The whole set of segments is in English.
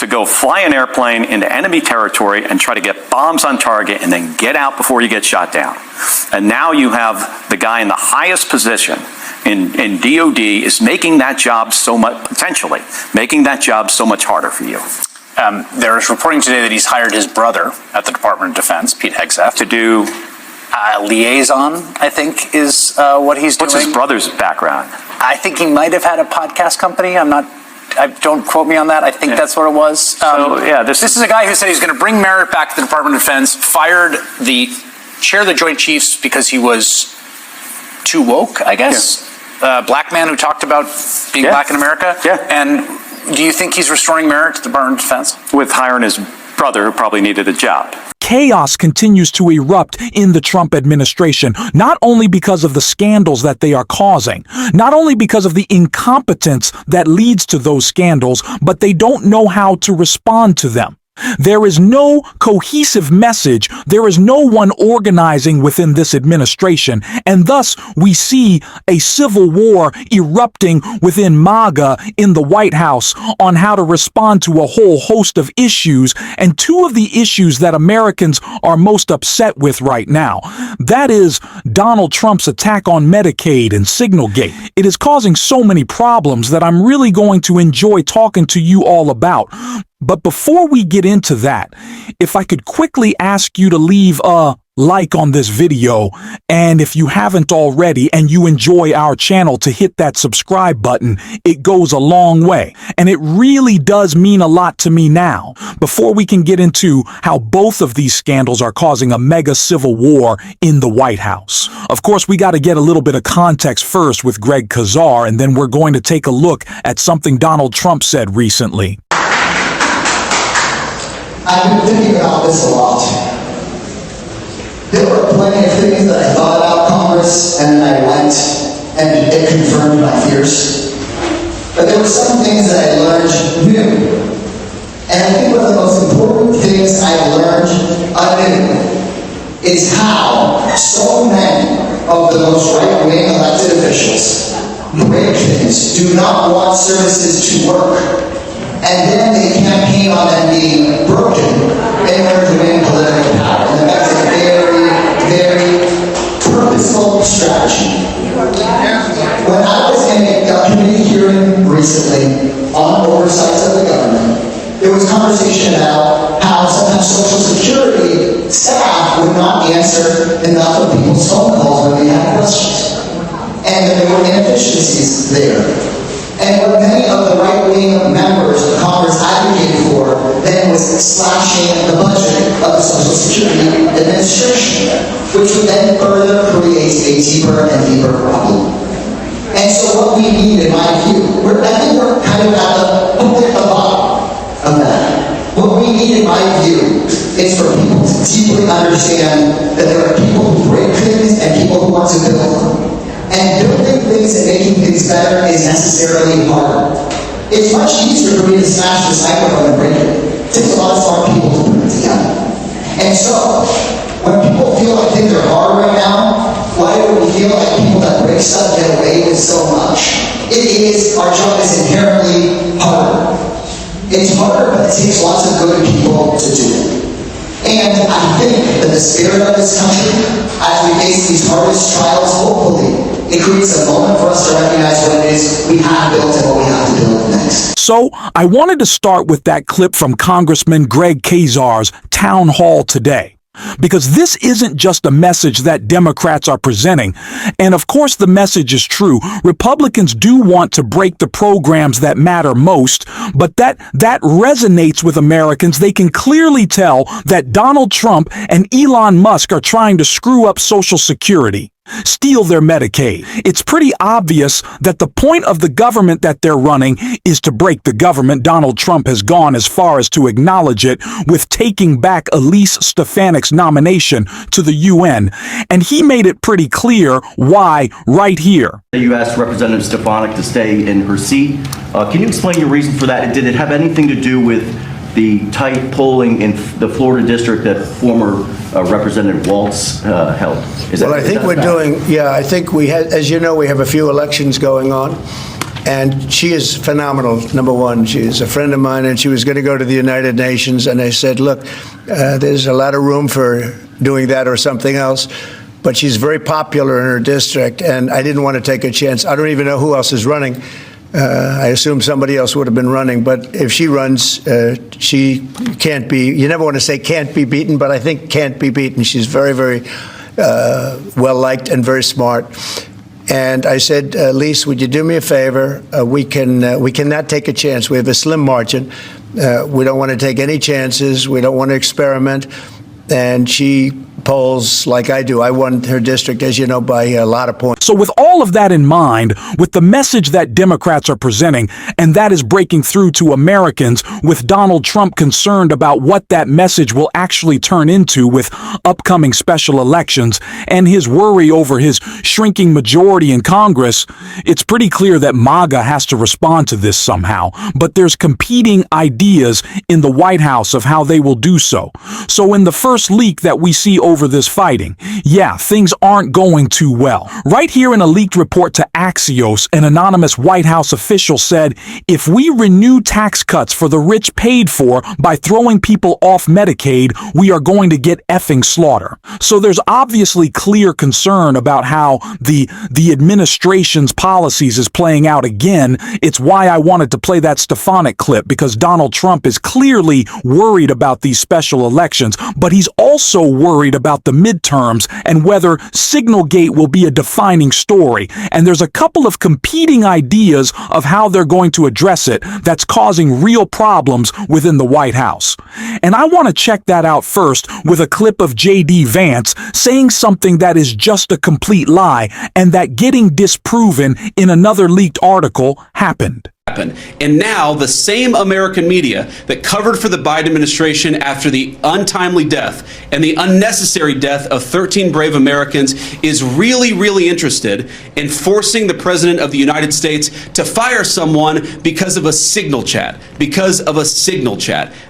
to go fly an airplane into enemy territory and try to get bombs on target and then get out before you get shot down. And now you have the guy in the highest position in DOD is making that job so much, potentially, making that job so much harder for you. There's reporting today that he's hired his brother at the Department of Defense, Pete Hegseth, To do, liaison, I think, is what he's doing. what's his brother's background? I think he might have had a podcast company. Don't quote me on that. I think that's what it was. So, yeah, this is a guy who said he's going to bring Merritt back to the Department of Defense, fired the chair of the Joint Chiefs because he was too woke, I guess. Yeah. Black man who talked about being black in America. Yeah. And do you think he's restoring merit to the Department of Defense? With hiring his brother who probably needed a job. Chaos continues to erupt in the Trump administration, not only because of the scandals that they are causing, not only because of the incompetence that leads to those scandals, but they don't know how to respond to them. There is no cohesive message. There is no one organizing within this administration. And thus, we see a civil war erupting within MAGA in the White House on how to respond to a whole host of issues. And two of the issues that Americans are most upset with right now, that is Donald Trump's attack on Medicaid and Signalgate. It is causing so many problems that I'm really going to enjoy talking to you all about. But before we get into that, if I could quickly ask you to leave a like on this video, and if you haven't already and you enjoy our channel, to hit that subscribe button. It goes a long way, and it really does mean a lot to me now. Before we can get into how both of these scandals are causing a mega civil war in the White House. Of course, we got to get a little bit of context first with Greg Kazar, and then we're going to take a look at something Donald Trump said recently. I've been thinking about this a lot. There were plenty of things that I thought about Congress, and then I went, and it confirmed my fears. But there were some things that I learned new. And I think one of the most important things I learned anew is how so many of the most right-wing elected officials break things, do not want services to work, and then they campaign on them being broken in order to win political power. And that's a very, very purposeful strategy. When I was in a committee hearing recently on oversights of the government, there was conversation about how sometimes Social Security staff would not answer enough of people's phone calls when they had questions. And that there were inefficiencies there. And what many of the right-wing members of Congress advocated for then was slashing the budget of the Social Security Administration, which would then further create a deeper and deeper problem. And so what we need, in my view, I think we're kind of at the bottom of that. What we need, in my view, is for people to deeply understand that there are people who break things and people who want to build them. And building things and making things better is necessarily harder. It's much easier for me to smash this microphone and break it. It takes a lot of smart people to put it together. And so, when people feel like things are hard right now, why do we feel like people that break stuff get away with so much? Our job is inherently harder. It's harder, but it takes lots of good people to do it. And I think that the spirit of this country, as we face these hardest trials, hopefully, it creates a moment for us to recognize what it is we have built and what we have to build next. So, I wanted to start with that clip from Congressman Greg Kazar's town hall today. Because this isn't just a message that Democrats are presenting. And of course the message is true. Republicans do want to break the programs that matter most, but that resonates with Americans. They can clearly tell that Donald Trump and Elon Musk are trying to screw up Social Security, steal their Medicaid. It's pretty obvious that the point of the government that they're running is to break the government. Donald Trump has gone as far as to acknowledge it with taking back Elise Stefanik's nomination to the UN. And he made it pretty clear why right here. You asked Representative Stefanik to stay in her seat. Can you explain your reason for that? Did it have anything to do with the tight polling in the Florida district that former Representative Waltz held? Well, I think we're doing, I think we had, as you know, we have a few elections going on. And she is phenomenal, number one. She is a friend of mine, and she was going to go to the United Nations. And I said, look, there's a lot of room for doing that or something else. But she's very popular in her district, and I didn't want to take a chance. I don't even know who else is running. I assume somebody else would have been running. But if she runs, she can't be, you never want to say can't be beaten, but I think can't be beaten. She's very, very well-liked and very smart. And I said, Lise, would you do me a favor? We cannot take a chance. We have a slim margin. We don't want to take any chances. We don't want to experiment. And she polls like I do. I won her district, as you know, by a lot of points. So with all of that in mind, with the message that Democrats are presenting, and that is breaking through to Americans, with Donald Trump concerned about what that message will actually turn into with upcoming special elections, and his worry over his shrinking majority in Congress, it's pretty clear that MAGA has to respond to this somehow. But there's competing ideas in the White House of how they will do so. So in the first leak that we see over this fighting, yeah, things aren't going too well. Right here in a leaked report to Axios, an anonymous White House official said, if we renew tax cuts for the rich paid for by throwing people off Medicaid, we are going to get effing slaughter. So there's obviously clear concern about how the administration's policies is playing out again. It's why I wanted to play that Stefanik clip, because Donald Trump is clearly worried about these special elections, but he's also worried about the midterms and whether Signalgate will be a defining story. And there's a couple of competing ideas of how they're going to address it that's causing real problems within the White House. And I want to check that out first with a clip of J.D. Vance saying something that is just a complete lie and that getting disproven in another leaked article happened. And now the same American media that covered for the Biden administration after the untimely death and the unnecessary death of 13 brave Americans is really interested in forcing the President of the United States to fire someone because of a signal chat.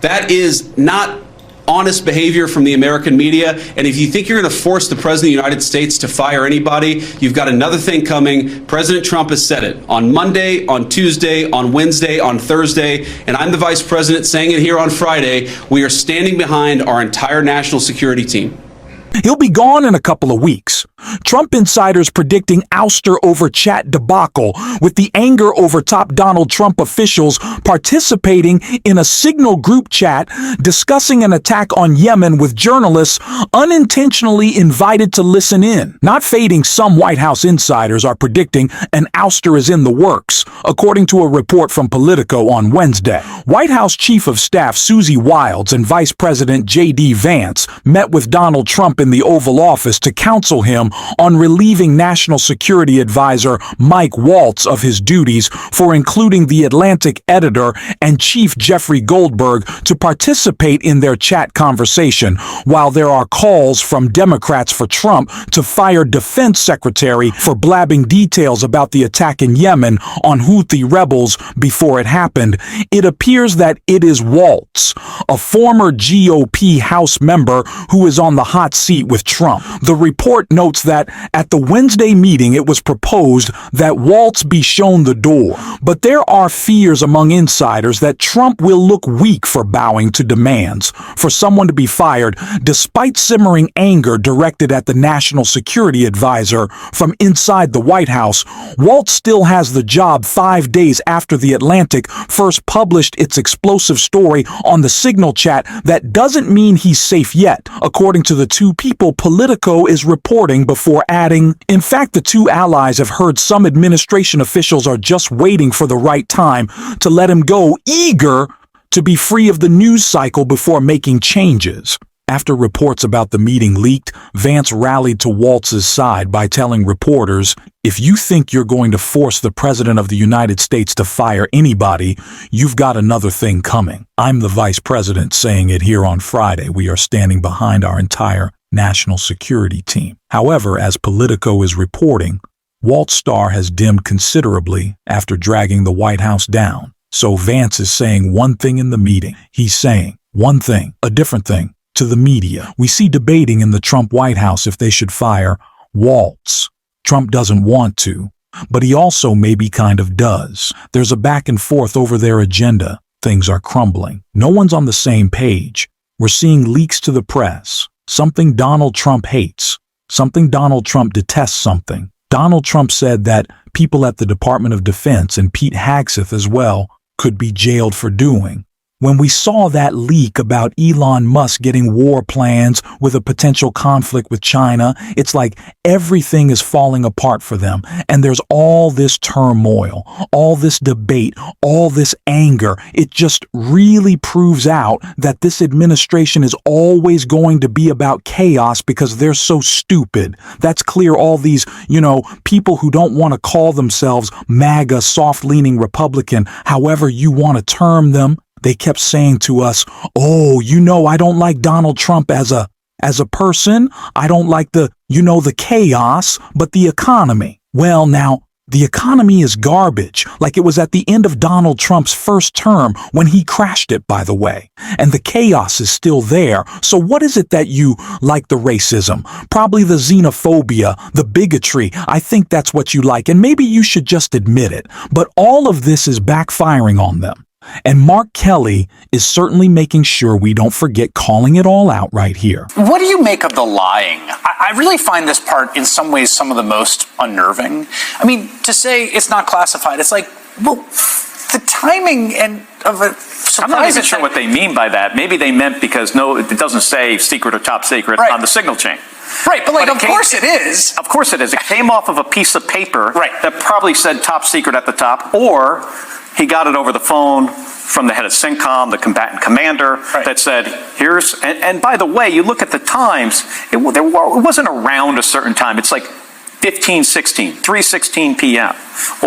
That is not honest behavior from the American media. And if you think you're going to force the President of the United States to fire anybody, you've got another thing coming. President Trump has said it on Monday, on Tuesday, on Wednesday, on Thursday, and I'm the Vice President saying it here on Friday. We are standing behind our entire national security team. He'll be gone in a couple of weeks. Trump insiders predicting ouster over chat debacle, with the anger over top Donald Trump officials participating in a Signal group chat discussing an attack on Yemen with journalists unintentionally invited to listen in. Not fading, some White House insiders are predicting an ouster is in the works, according to a report from Politico on Wednesday. White House Chief of Staff Susie Wiles and Vice President J.D. Vance met with Donald Trump in the Oval Office to counsel him on relieving National Security Advisor Mike Waltz of his duties for including the Atlantic editor and Chief Jeffrey Goldberg to participate in their chat conversation, while there are calls from Democrats for Trump to fire Defense Secretary for blabbing details about the attack in Yemen on Houthi rebels before it happened. It appears that it is Waltz, a former GOP House member who is on the hot seat with Trump. The report notes that at the Wednesday meeting, it was proposed that Waltz be shown the door. But there are fears among insiders that Trump will look weak for bowing to demands for someone to be fired, despite simmering anger directed at the National Security Advisor from inside the White House. Waltz still has the job 5 days after The Atlantic first published its explosive story on the Signal chat. That doesn't mean he's safe yet, according to the two people Politico is reporting, before adding, in fact, the two allies have heard some administration officials are just waiting for the right time to let him go, eager to be free of the news cycle before making changes. After reports about the meeting leaked, Vance rallied to Waltz's side by telling reporters, if you think you're going to force the President of the United States to fire anybody, you've got another thing coming. I'm the Vice President saying it here on Friday. We are standing behind our entire national security team. However, as Politico is reporting, Waltz's star has dimmed considerably after dragging the White House down. So Vance is saying one thing in the meeting. He's saying one thing, a different thing, to the media. We see debating in the Trump White House if they should fire Waltz. Trump doesn't want to. but he also maybe kind of does. There's a back and forth over their agenda. Things are crumbling. No one's on the same page. We're seeing leaks to the press. Something Donald Trump hates. Something Donald Trump detests something. Donald Trump said that people at the Department of Defense, and Pete Hegseth as well, could be jailed for doing. When we saw that leak about Elon Musk getting war plans with a potential conflict with China, it's like everything is falling apart for them. And there's all this turmoil, all this debate, all this anger. It just really proves out that this administration is always going to be about chaos because they're so stupid. That's clear. All these, people who don't want to call themselves MAGA, soft-leaning Republican, however you want to term them, they kept saying to us, I don't like Donald Trump as a person. I don't like the chaos, but the economy. Well, now, the economy is garbage, like it was at the end of Donald Trump's first term when he crashed it, by the way. And the chaos is still there. So what is it that you like? The racism, probably the xenophobia, the bigotry. I think that's what you like. And maybe you should just admit it. But all of this is backfiring on them. And Mark Kelly is certainly making sure we don't forget calling it all out right here. What do you make of the lying? I really find this part in some ways some of the most unnerving. I mean, to say it's not classified, it's like, well, the timing of a surprise. I'm not even sure what they mean by that. Maybe they meant because it doesn't say secret or top secret on the signal chain. Right, but of course it is. Of course it is. It came off of a piece of paper that probably said top secret at the top, or he got it over the phone from the head of CENTCOM, the combatant commander, that said, and by the way, you look at the times, it wasn't around a certain time. It's like 15:16, 3:16 p.m.,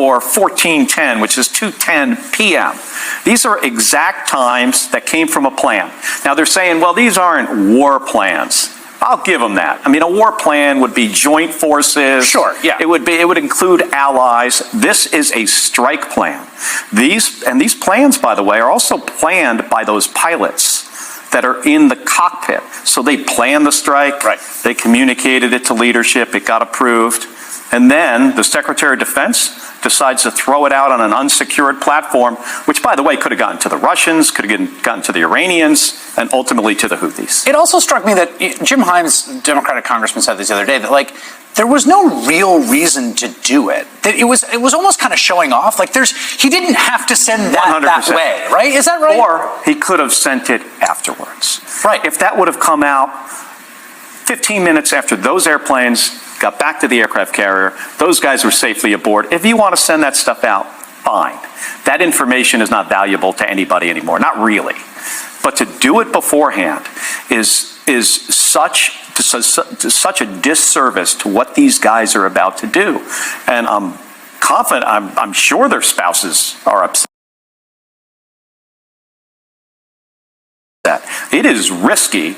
or 14:10, which is 2:10 p.m. These are exact times that came from a plan. Now they're saying, well, these aren't war plans. I'll give them that. I mean, a war plan would be joint forces. Sure, yeah. It would include allies. This is a strike plan. These plans, by the way, are also planned by those pilots that are in the cockpit. So they planned the strike. Right. They communicated it to leadership. It got approved. And then the Secretary of Defense decides to throw it out on an unsecured platform, which, by the way, could have gotten to the Russians, could have gotten to the Iranians, and ultimately to the Houthis. It also struck me that Jim Himes, Democratic congressman, said this the other day, that there was no real reason to do it. That it was almost kind of showing off. He didn't have to send that 100%. way, right? Is that right? Or he could have sent it afterwards. Right. If that would have come out 15 minutes after those airplanes got back to the aircraft carrier, those guys were safely aboard. If you want to send that stuff out, fine. That information is not valuable to anybody anymore, not really. But to do it beforehand is such a disservice to what these guys are about to do. And I'm confident, I'm sure their spouses are upset. It is risky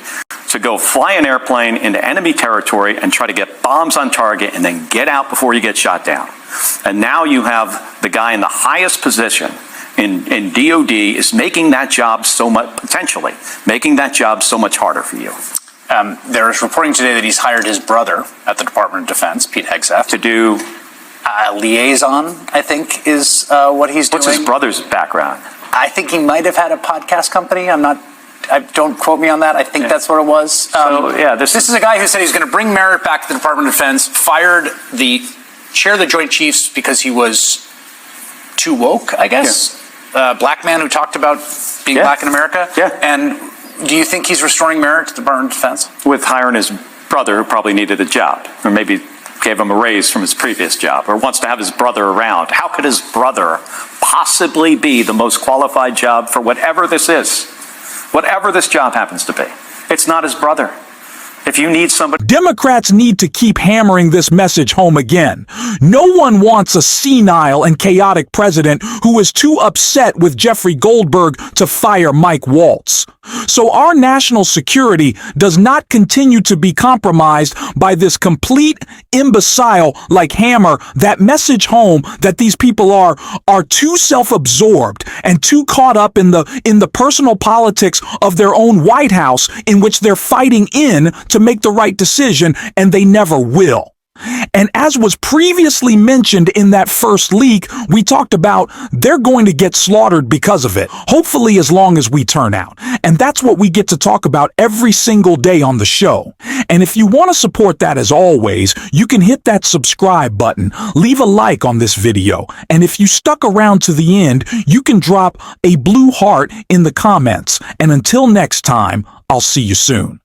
to go fly an airplane into enemy territory and try to get bombs on target and then get out before you get shot down. And now you have the guy in the highest position in DOD is making that job potentially making that job so much harder for you. There's reporting today that he's hired his brother at the Department of Defense, Pete Hegseth, To do, liaison, I think, is what he's doing. what's his brother's background? I think he might have had a podcast company. Don't quote me on that. I think that's what it was. This is a guy who said he's going to bring merit back to the Department of Defense, fired the chair of the Joint Chiefs because he was too woke, I guess. Black man who talked about being black in America. Yeah. And do you think he's restoring merit to the Department of Defense? With hiring his brother who probably needed a job, or maybe gave him a raise from his previous job, or wants to have his brother around. How could his brother possibly be the most qualified job for whatever this is? Whatever this job happens to be. It's not his brother. If you need somebody... Democrats need to keep hammering this message home again. No one wants a senile and chaotic president who is too upset with Jeffrey Goldberg to fire Mike Waltz. So our national security does not continue to be compromised by this complete imbecile like Hammer. That message home that these people are too self-absorbed and too caught up in the personal politics of their own White House, in which they're fighting in to make the right decision, and they never will. And as was previously mentioned in that first leak, we talked about they're going to get slaughtered because of it, hopefully as long as we turn out. And that's what we get to talk about every single day on the show. And if you want to support that, as always, you can hit that subscribe button, leave a like on this video, and if you stuck around to the end, you can drop a blue heart in the comments. And until next time, I'll see you soon.